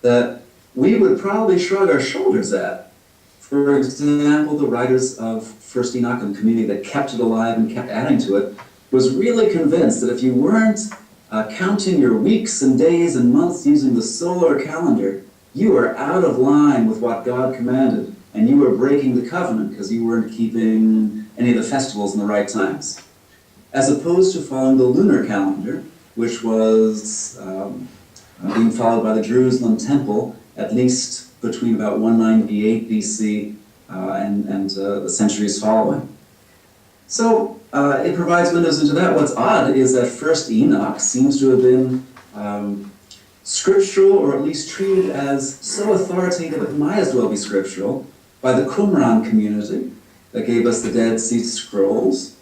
that we would probably shrug our shoulders at. For example, the writers of First Enoch and the community that kept it alive and kept adding to it was really convinced that if you weren't counting your weeks and days and months using the solar calendar, you were out of line with what God commanded, and you were breaking the covenant because you weren't keeping any of the festivals in the right times. As opposed to following the lunar calendar, which was being followed by the Jerusalem temple, at least between about 198 BC and the centuries following. So it provides windows into that. What's odd is that First Enoch seems to have been scriptural, or at least treated as so authoritative it might as well be scriptural, by the Qumran community that gave us the Dead Sea Scrolls,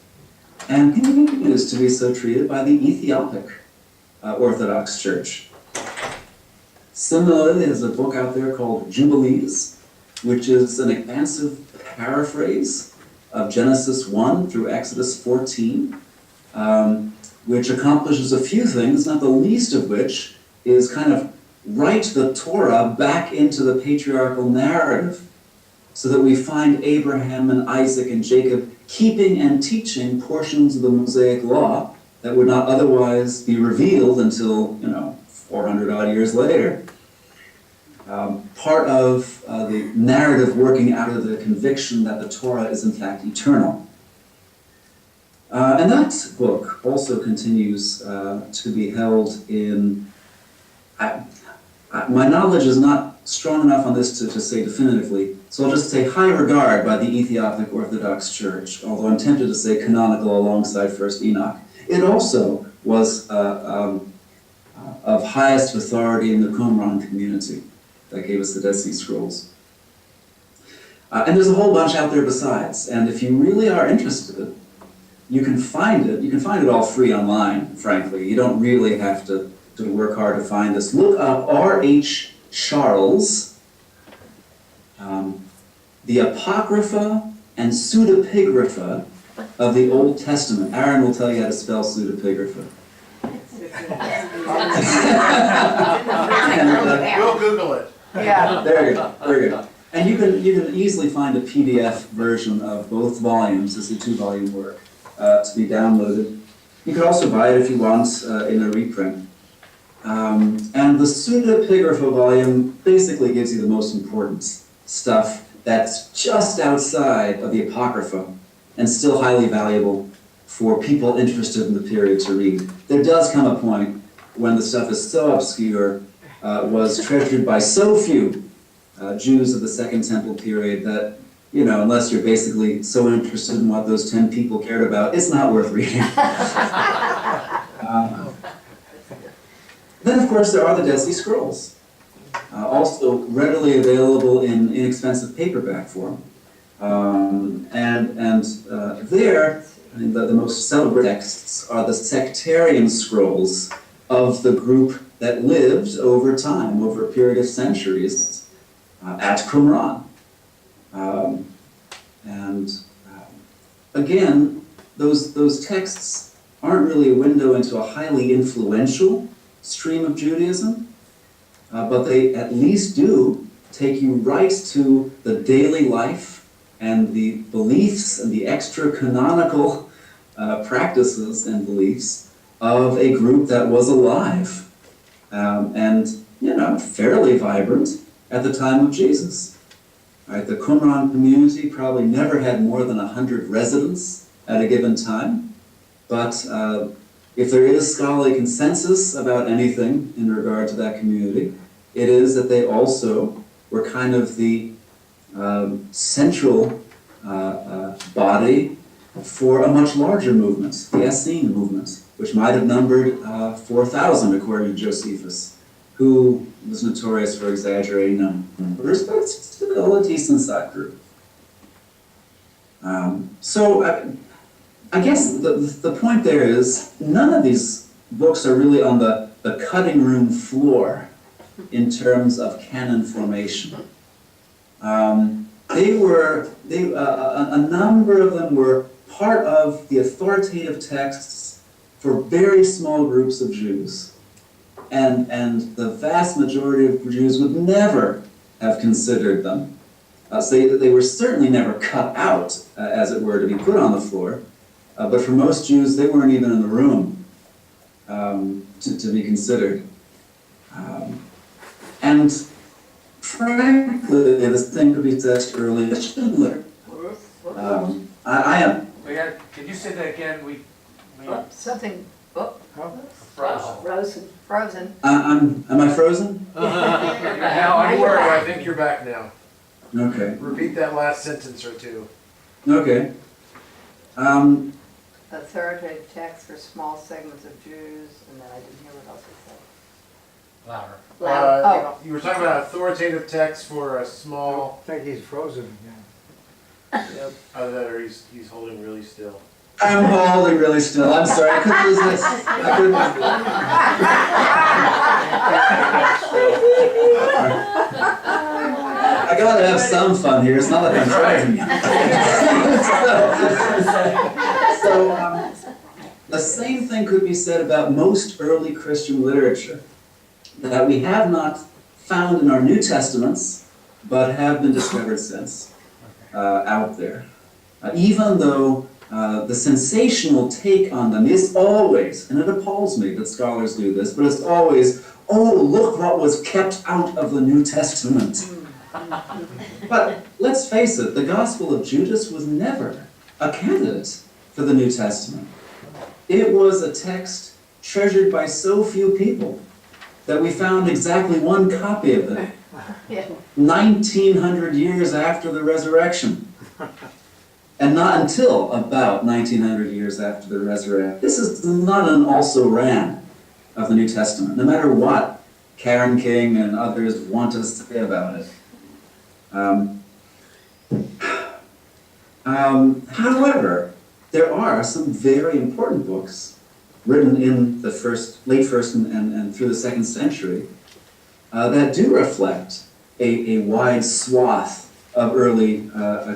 and continues to be so treated by the Ethiopic Orthodox Church. Similarly, there's a book out there called Jubilees, which is an expansive paraphrase of Genesis 1 through Exodus 14, which accomplishes a few things, not the least of which is kind of write the Torah back into the patriarchal narrative so that we find Abraham and Isaac and Jacob keeping and teaching portions of the Mosaic Law that would not otherwise be revealed until, 400 odd years later. Part of the narrative working out of the conviction that the Torah is in fact eternal. And that book also continues to be held in, my knowledge is not strong enough on this to say definitively, so I'll just say high regard by the Ethiopic Orthodox Church, although I'm tempted to say canonical alongside First Enoch. It also was of highest authority in the Qumran community that gave us the Dead Sea Scrolls. And there's a whole bunch out there besides, and if you really are interested, you can find it. You can find it all free online, frankly. You don't really have to work hard to find this. Look up R.H. Charles, the Apocrypha and Pseudepigrapha of the Old Testament. Aaron will tell you how to spell pseudepigrapha. We'll Google it. Yeah. There you go. Very good. And you can easily find a PDF version of both volumes. This is a 2-volume work to be downloaded. You could also buy it if you want in a reprint. And the pseudepigrapha volume basically gives you the most important stuff that's just outside of the Apocrypha and still highly valuable for people interested in the period to read. There does come a point when the stuff is so obscure, was treasured by so few Jews of the Second Temple period that, unless you're basically so interested in what those 10 people cared about, it's not worth reading. Then, of course, there are the Dead Sea Scrolls, also readily available in inexpensive paperback form. There, the most celebrated texts are the sectarian scrolls of the group that lived over time, over a period of centuries, at Qumran. Again, those texts aren't really a window into a highly influential stream of Judaism, but they at least do take you right to the daily life and the beliefs and the extra-canonical practices and beliefs of a group that was alive and, fairly vibrant at the time of Jesus. Right, the Qumran community probably never had more than 100 residents at a given time, but if there is scholarly consensus about anything in regard to that community, it is that they also were kind of the central body for a much larger movement, the Essene movement, which might have numbered 4,000 according to Josephus, who was notorious for exaggerating numbers, but it's still a decent-sized group. I guess the point there is none of these books are really on the cutting room floor in terms of canon formation. A number of them were part of the authoritative texts for very small groups of Jews. And the vast majority of Jews would never have considered them. So they were certainly never cut out, as it were, to be put on the floor. But for most Jews, they weren't even in the room to be considered. And frankly, this thing could be said early as Schindler. I am. Can you say that again? Something. Frozen. Frozen. Am I frozen? Now I'm worried. I think you're back now. Okay. Repeat that last sentence or two. Okay. Authoritative text for small segments of Jews, and then I didn't hear what else it said. Louder. You were talking about authoritative text for a small. I think he's frozen again. Yep. Either that or he's holding really still. I'm holding really still. I'm sorry. I couldn't lose this. I couldn't. I gotta have some fun here. It's not like I'm trying. So, the same thing could be said about most early Christian literature that we have not found in our New Testaments, but have been discovered since out there. Even though the sensational take on them is always, and it appalls me that scholars do this, but it's always, oh, look what was kept out of the New Testament. But let's face it, the Gospel of Judas was never a candidate for the New Testament. It was a text treasured by so few people that we found exactly one copy of it, 1,900 years after the resurrection. And not until about 1,900 years after the resurrection. This is not an also-ran of the New Testament, no matter what Karen King and others want to say about it. However, there are some very important books written in the late first and through the second century that do reflect a wide swath of early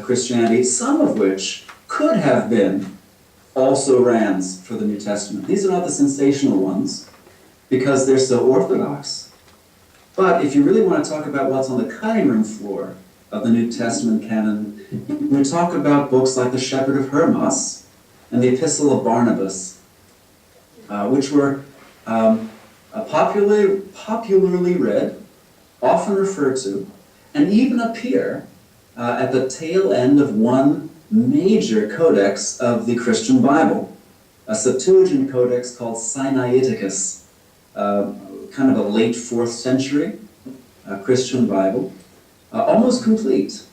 Christianity, some of which could have been also-rans for the New Testament. These are not the sensational ones because they're so orthodox. But if you really want to talk about what's on the cutting room floor of the New Testament canon, we talk about books like The Shepherd of Hermas and the Epistle of Barnabas, which were popularly read, often referred to, and even appear at the tail end of one major codex of the Christian Bible, a Septuagint codex called Sinaiticus, kind of a late 4th century Christian Bible, almost complete.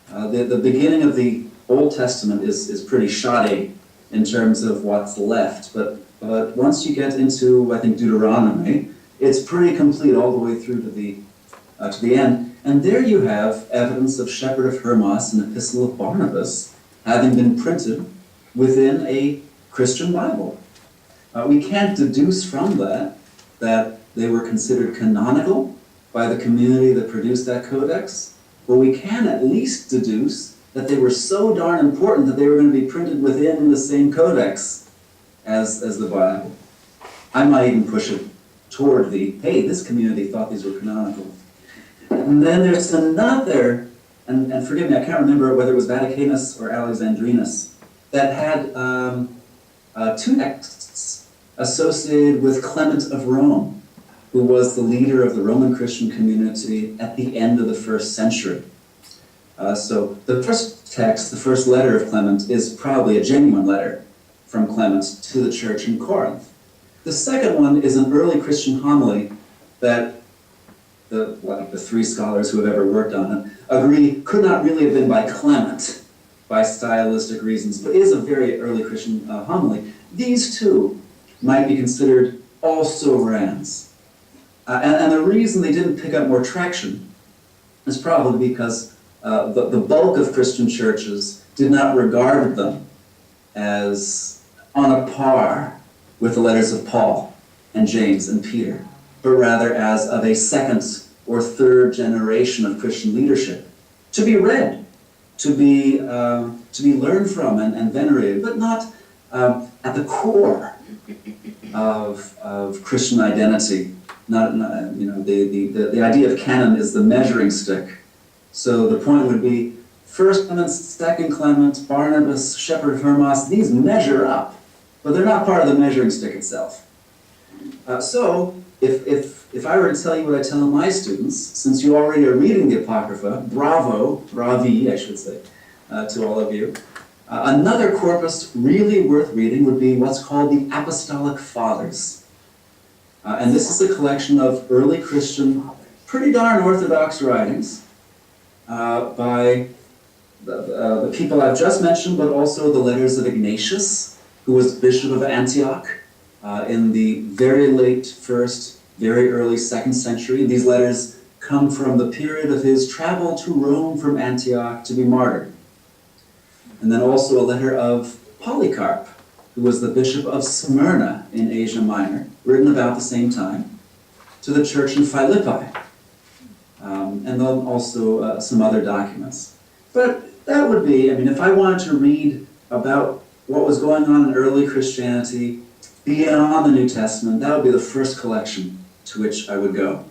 The beginning of the Old Testament is pretty shoddy in terms of what's left, but once you get into, I think, Deuteronomy, it's pretty complete all the way through to the end. And there you have evidence of Shepherd of Hermas and Epistle of Barnabas having been printed within a Christian Bible. We can't deduce from that they were considered canonical by the community that produced that codex, but we can at least deduce that they were so darn important that they were going to be printed within the same codex as the Bible. I might even push it toward hey, this community thought these were canonical. And then there's another, and forgive me, I can't remember whether it was Vaticanus or Alexandrinus, that had 2 texts associated with Clement of Rome, who was the leader of the Roman Christian community at the end of the 1st century. So the first text, the first letter of Clement, is probably a genuine letter from Clement to the church in Corinth. The second one is an early Christian homily that the 3 scholars who have ever worked on it agree could not really have been by Clement, by stylistic reasons, but is a very early Christian homily. These 2 might be considered also-rans. And the reason they didn't pick up more traction is probably because the bulk of Christian churches did not regard them as on a par with the letters of Paul and James and Peter, but rather as of a second or third generation of Christian leadership, to be read, to be learned from and venerated, but not at the core of Christian identity the idea of canon is the measuring stick. So the point would be, First Clement, Second Clement, Barnabas, Shepherd of Hermas, these measure up, but they're not part of the measuring stick itself. So if I were to tell you what I tell my students, since you already are reading the Apocrypha, bravi, I should say, to all of you, another corpus really worth reading would be what's called the Apostolic Fathers. And this is a collection of early Christian, pretty darn orthodox writings by the people I've just mentioned, but also the letters of Ignatius, who was Bishop of Antioch in the very late 1st, very early 2nd century. These letters come from the period of his travel to Rome from Antioch to be martyred. And then also a letter of Polycarp, who was the Bishop of Smyrna in Asia Minor, written about the same time, to the church in Philippi. And then also some other documents. But that would be, if I wanted to read about what was going on in early Christianity beyond the New Testament, that would be the first collection to which I would go.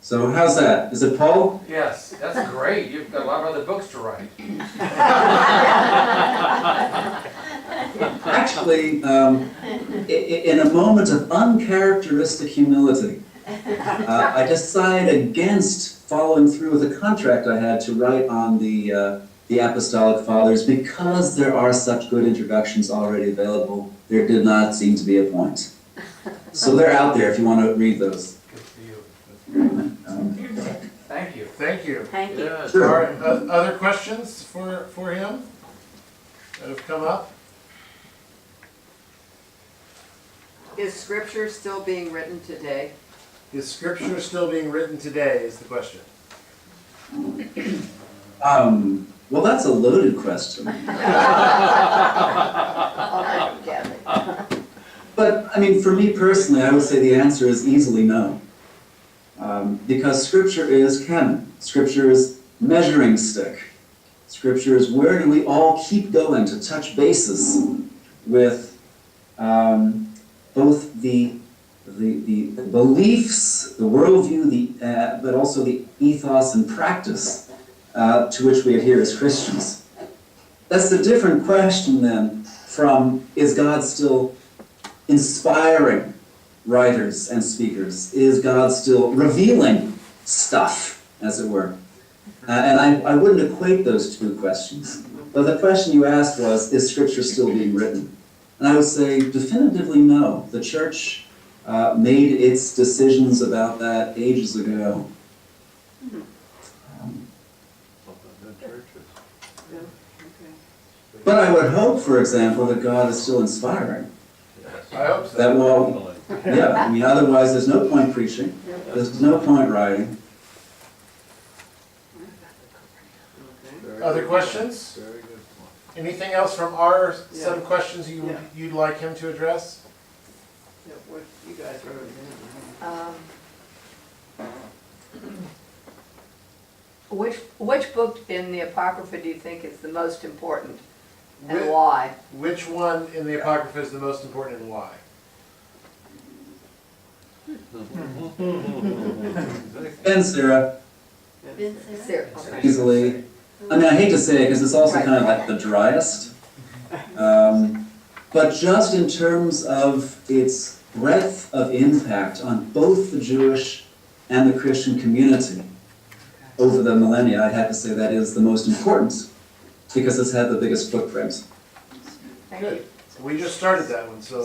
So how's that? Is it Paul? Yes, that's great. You've got a lot of other books to write. Actually, in a moment of uncharacteristic humility, I decided against following through with a contract I had to write on the Apostolic Fathers because there are such good introductions already available. There did not seem to be a point. So they're out there if you want to read those. Good for you. Thank you. Thank you. Thank you. Yes. Sure. All right, other questions for him that have come up? Is scripture still being written today? Is scripture still being written today is the question. Well, that's a loaded question. But, for me personally, I would say the answer is easily no. Because Scripture is canon. Scripture is measuring stick. Scripture is where do we all keep going to touch bases with both the beliefs, the worldview, but also the ethos and practice to which we adhere as Christians. That's a different question then from, is God still inspiring writers and speakers? Is God still revealing stuff, as it were? And I wouldn't equate those two questions. But the question you asked was, is Scripture still being written? And I would say definitively no. The church made its decisions about that ages ago. But I would hope, for example, that God is still inspiring. I hope so. That will, yeah, otherwise there's no point preaching, there's no point writing. Other questions? Very good point. Anything else from our set of questions you'd like him to address? Yeah, what you guys wrote in. Which book in the Apocrypha do you think is the most important, and Whi- why? Which one in the Apocrypha is the most important and why? And Sarah, Sarah, okay. easily. I hate to say it because it's also kind of like the driest. But just in terms of its breadth of impact on both the Jewish and the Christian community over the millennia, I'd have to say that is the most important because it's had the biggest footprint. Thank you. We just started that one, so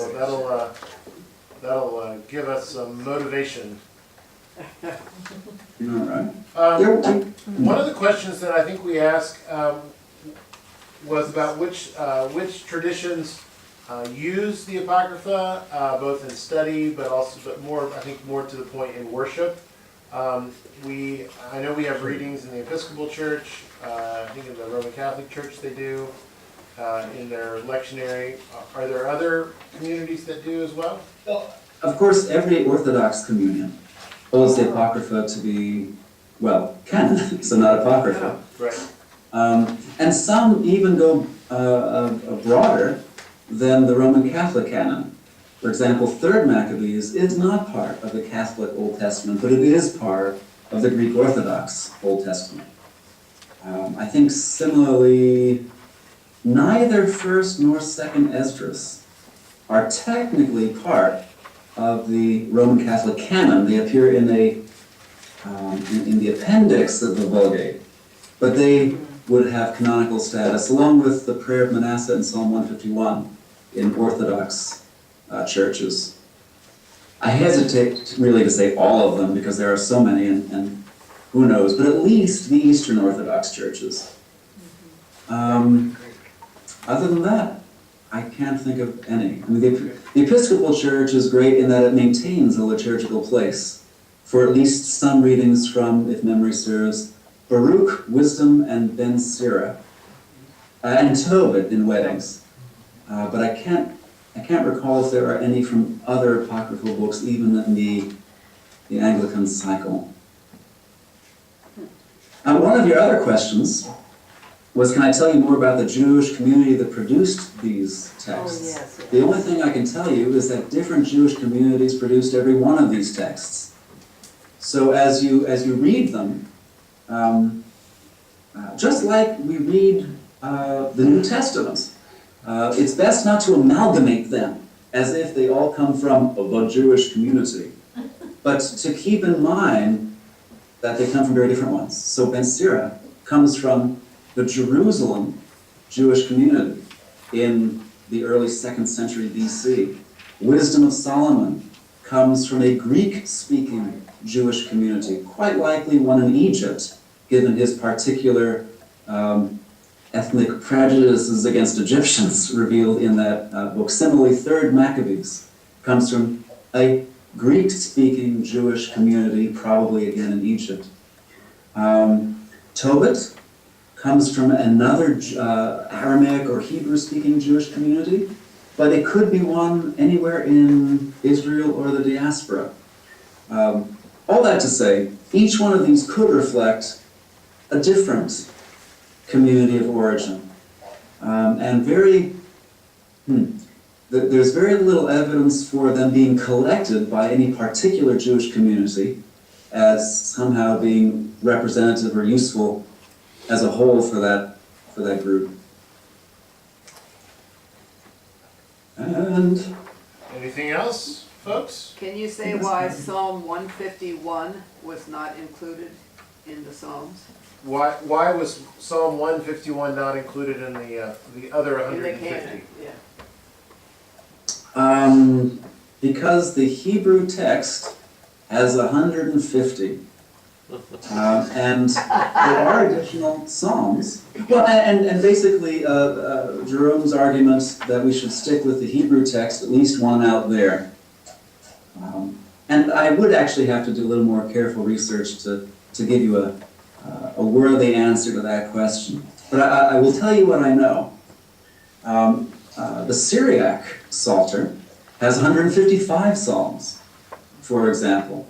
that'll give us some motivation. All right. One of the questions that I think we asked was about which traditions use the Apocrypha, both in study, but more, I think, more to the point in worship. I know we have readings in the Episcopal Church. I think in the Roman Catholic Church they do. In their lectionary. Are there other communities that do as well? Of course, every Orthodox communion holds the Apocrypha to be, well, canon, so not Apocrypha. Right. And some even go broader than the Roman Catholic canon. For example, 3rd Maccabees is not part of the Catholic Old Testament, but it is part of the Greek Orthodox Old Testament. I think similarly, neither 1st nor 2nd Esdras are technically part of the Roman Catholic canon. They appear in the appendix of the Vulgate, but they would have canonical status, along with the Prayer of Manasseh and Psalm 151 in Orthodox churches. I hesitate really to say all of them because there are so many, and who knows, but at least the Eastern Orthodox churches. Other than that, I can't think of any. I mean, the Episcopal Church is great in that it maintains a liturgical place for at least some readings from, if memory serves, Baruch, Wisdom, and Ben Sira, and Tobit in weddings. But I can't recall if there are any from other apocryphal books, even in the Anglican cycle. One of your other questions was, can I tell you more about the Jewish community that produced these texts? Oh, yes, yes. The only thing I can tell you is that different Jewish communities produced every one of these texts. So as you read them, just like we read the New Testament, it's best not to amalgamate them as if they all come from the Jewish community, but to keep in mind that they come from very different ones. So Ben Sira comes from the Jerusalem Jewish community in the early 2nd century BC. Wisdom of Solomon comes from a Greek-speaking Jewish community, quite likely one in Egypt, given his particular ethnic prejudices against Egyptians revealed in that book. Similarly, 3rd Maccabees comes from a Greek-speaking Jewish community, probably again in Egypt. Tobit comes from another Aramaic or Hebrew-speaking Jewish community, but it could be one anywhere in Israel or the diaspora. All that to say, each one of these could reflect a different community of origin. And there's very little evidence for them being collected by any particular Jewish community as somehow being representative or useful as a whole for that group. And Anything else, folks? Can you say why Psalm 151 was not included in the Psalms? Why was Psalm 151 not included in the other In the 150? canon, yeah. because the Hebrew text has 150. And there are additional psalms. Well, and basically, Jerome's argument that we should stick with the Hebrew text, at least one out there. And I would actually have to do a little more careful research to give you a worthy answer to that question. But I will tell you what I know. The Syriac Psalter has 155 psalms, for example.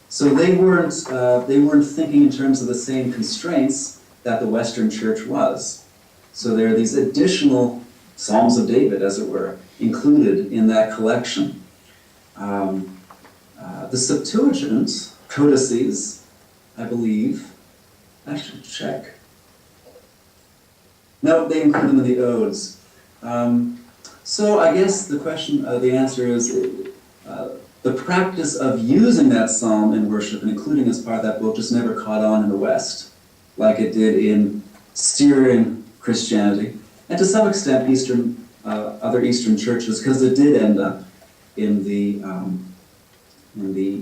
So they weren't thinking in terms of the same constraints that the Western Church was. So there are these additional Psalms of David, as it were, included in that collection. The Septuagint codices, I believe, I should check. No, they include them in the Odes. So I guess the answer is the practice of using that psalm in worship and including as part of that book just never caught on in the West, like it did in Syrian Christianity, and to some extent other Eastern churches, because it did end up in the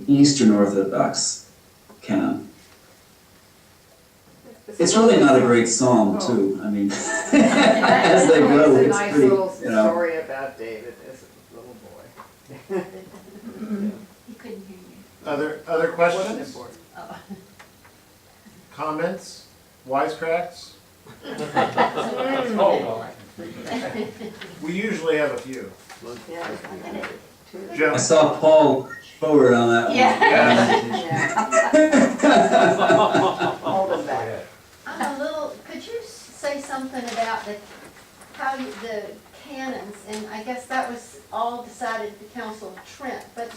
Eastern Orthodox canon. It's really not a great psalm, too. I mean, as they go, It's a it's nice pretty, little you know. story about David as a little boy. He couldn't hear you. Other questions? Oh. Comments? Wisecracks? Oh, We usually have a few. Yeah. I Joe? saw Paul forward on that one. Yeah. Yeah. Hold them back. I'm a little, could you say something about the canons, and I guess that was all decided at the Council of Trent, but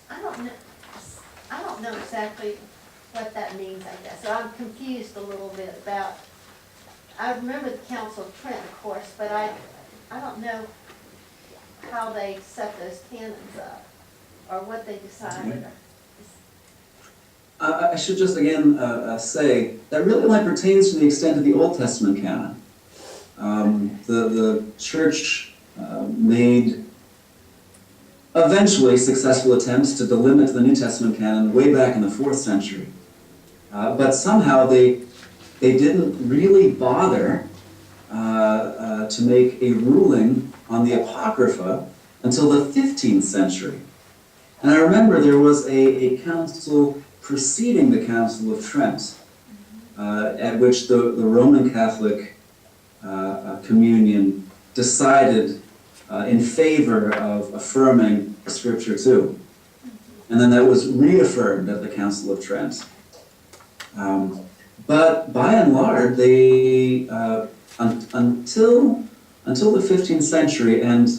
I don't know exactly what that means, I guess. So I'm confused a little bit about, I remember the Council of Trent, of course, but I don't know how they set those canons up, or what they decided. I should just again say that really only pertains to the extent of the Old Testament canon. The church made eventually successful attempts to delimit the New Testament canon way back in the 4th century. But somehow they didn't really bother to make a ruling on the Apocrypha until the 15th century. And I remember there was a council preceding the Council of Trent, at which the Roman Catholic communion decided in favor of affirming Scripture too. And then that was reaffirmed at the Council of Trent. But by and large, they, until the 15th century, and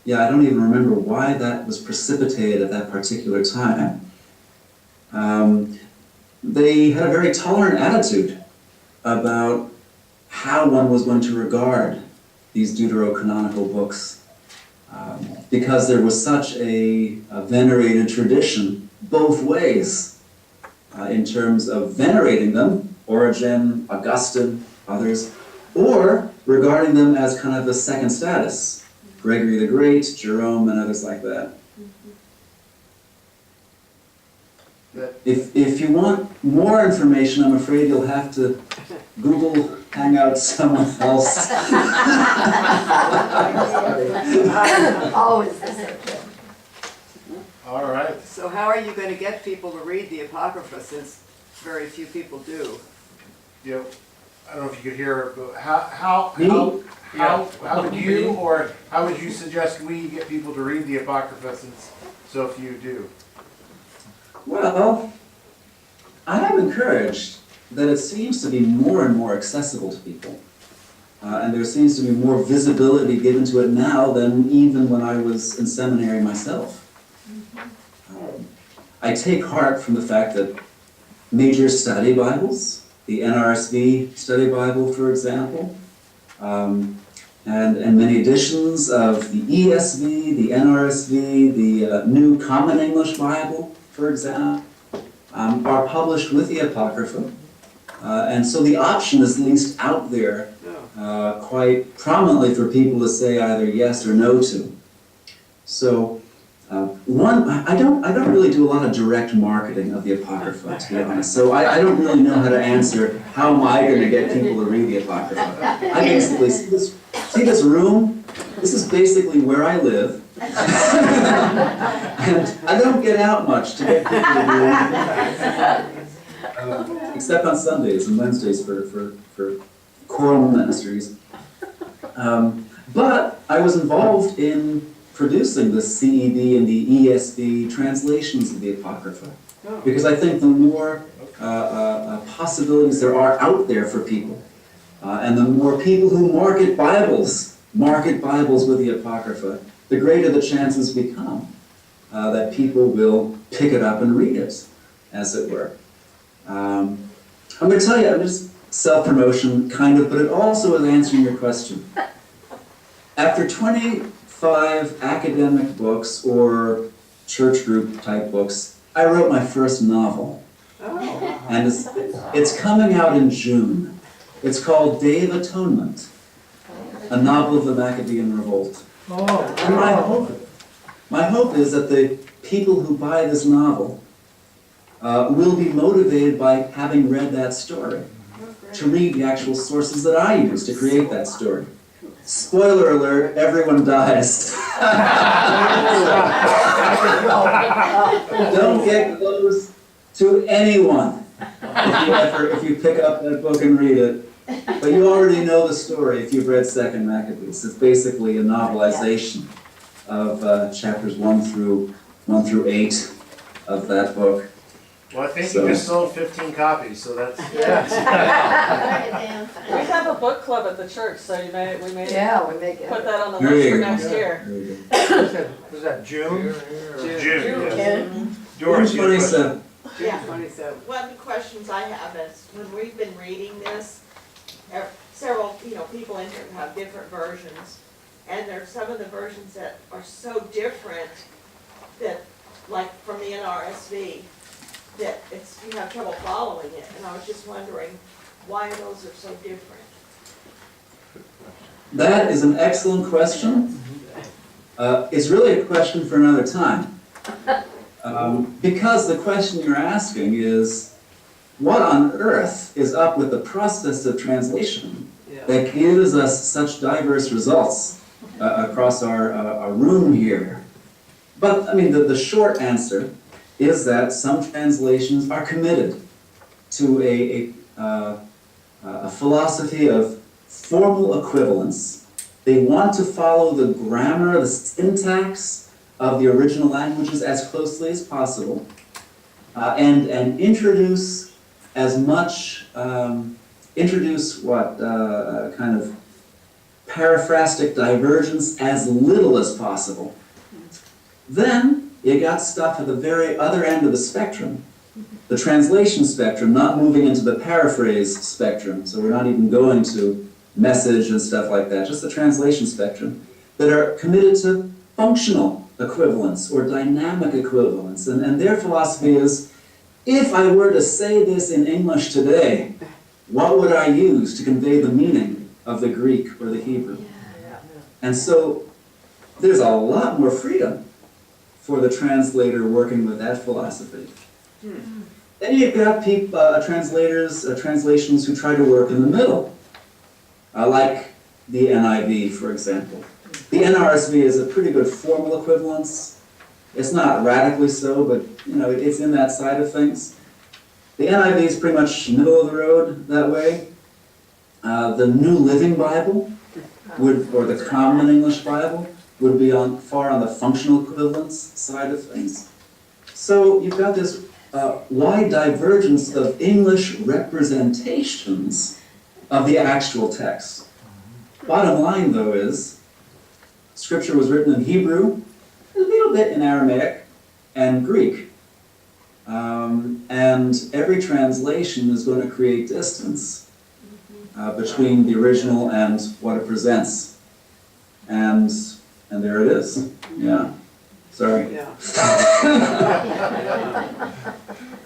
yeah, I don't even remember why that was precipitated at that particular time, they had a very tolerant attitude about how one was going to regard these deuterocanonical books, because there was such a venerated tradition both ways in terms of venerating them, Origen, Augustine, others, or regarding them as kind of the second status, Gregory the Great, Jerome, and others like that. If you want more information, I'm afraid you'll have to Google Hangout someone else. Always the same. All right. So how are you going to get people to read the Apocrypha, since very few people do? You know, I don't know if you could hear, but how would you, or how would you suggest we get people to read the Apocrypha, since so few do? Well, I am encouraged that it seems to be more and more accessible to people. And there seems to be more visibility given to it now than even when I was in seminary myself. I take heart from the fact that major study Bibles, the NRSV study Bible, for example, and many editions of the ESV, the NRSV, the New Common English Bible, for example, are published with the Apocrypha. And so the option is at least out there quite prominently for people to say either yes or no to. So I don't really do a lot of direct marketing of the Apocrypha, to be honest. So I don't really know how to answer how am I going to get people to read the Apocrypha. I basically see this room. This is basically where I live. And I don't get out much to get people to read it. Except on Sundays and Wednesdays for choral ministries. But I was involved in producing the CEV and the ESV translations of the Apocrypha, because I think the more possibilities there are out there for people, and the more people who market Bibles with the Apocrypha, the greater the chances become that people will pick it up and read it, as it were. I'm going to tell you, I'm just self-promotion, kind of, but it also is answering your question. After 25 academic books or church group type books, I wrote my first novel. Oh. And it's coming out in June. It's called Day of Atonement, a novel of the Maccabean Revolt. And my hope is that the people who buy this novel will be motivated by having read that story, to read the actual sources that I used to create that story. Spoiler alert, everyone dies. Don't get close to anyone if you pick up that book and read it. But you already know the story if you've read 2nd Maccabees. It's basically a novelization of chapters 1 through 8 of that book. Well, I think So- you just sold 15 copies, so that's. Write it down. We have a book club at the church, so we may Yeah, we make it. put that on the There list you for go. next year. There you go. Was that June? June, yes. June Doris, you have a question? 27th. Yeah. 27. One of the questions I have is, when we've been reading this, several, people in here have different versions, and there's some of the versions that are so different that, like from the NRSV, that you have trouble following it, and I was just wondering why those are so different. That is an excellent question. It's really a question for another time. Because the question you're asking is, what on earth is up with the process of translation Yeah. that gives us such diverse results across our room here? But, I mean, the short answer is that some translations are committed to a philosophy of formal equivalence. They want to follow the grammar, the syntax of the original languages as closely as possible, and introduce as much, kind of paraphrastic divergence as little as possible. Then you got stuff at the very other end of the spectrum, the translation spectrum, not moving into the paraphrase spectrum, so we're not even going to message and stuff like that, just the translation spectrum, that are committed to functional equivalence or dynamic equivalence. And their philosophy is, if I were to say this in English today, what would I use to convey the meaning of the Greek or the Hebrew? And so there's a lot more freedom for the translator working with that philosophy. Then you've got translations who try to work in the middle, like the NIV, for example. The NRSV is a pretty good formal equivalence. It's not radically so, but it's in that side of things. The NIV is pretty much middle of the road that way. The New Living Bible or the Common English Bible would be far on the functional equivalence side of things. So you've got this wide divergence of English representations of the actual text. Bottom line, though, is Scripture was written in Hebrew, a little bit in Aramaic, and Greek. And every translation is going to create distance between the original and what it presents. And there it is. Yeah. Sorry. Yeah. Is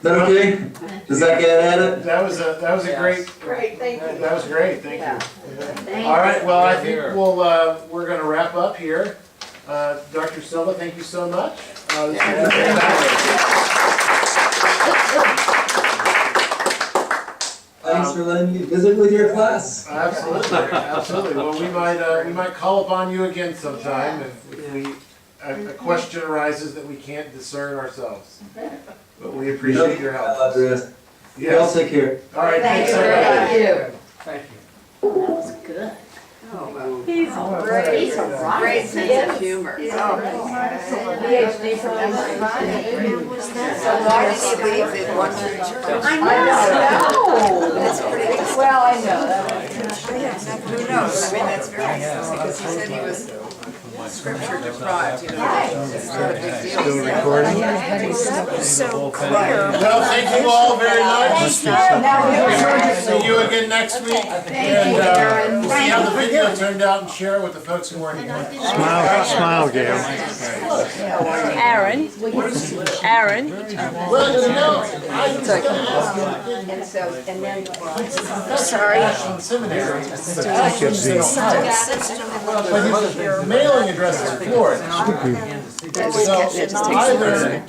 that okay? Does that get at it? That was a great, Great, thank you. that was great, thank Yeah. you. Thank All right, well, I think we're gonna wrap up here. Dr. Silva, thank you so much. This has been fantastic. Thanks for letting me visit with your class. Absolutely, absolutely. Well, we might call upon you again sometime if a question arises that we can't discern ourselves. But we appreciate your help. I'll address. Y'all Yes. take care. All right, Thank thanks you. everybody. Thank you. That was good. Oh, well. He's He's a rock. Great sense of humor. PhD from MIT. So why did he leave it one church? I know. That's pretty, Well, I know that. who knows? I mean, that's very interesting, because he said he was scripture deprived, It's not a big deal. Still recording? Well, thank you all very much. See you again next week. And we'll see how the video turned out and share it with the folks who weren't here. Smile, Gail. Aaron. Aaron. Well, I was gonna ask you, And so, and then. Sorry. in seminary. But his mailing address is Florida. So either,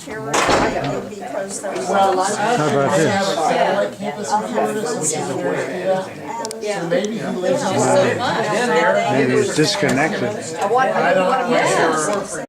well, How about they this? have a satellite campus in Florida, so which is a way to do that. So maybe he lives in there. Maybe it's disconnected. I want, I don't, I'm not sure.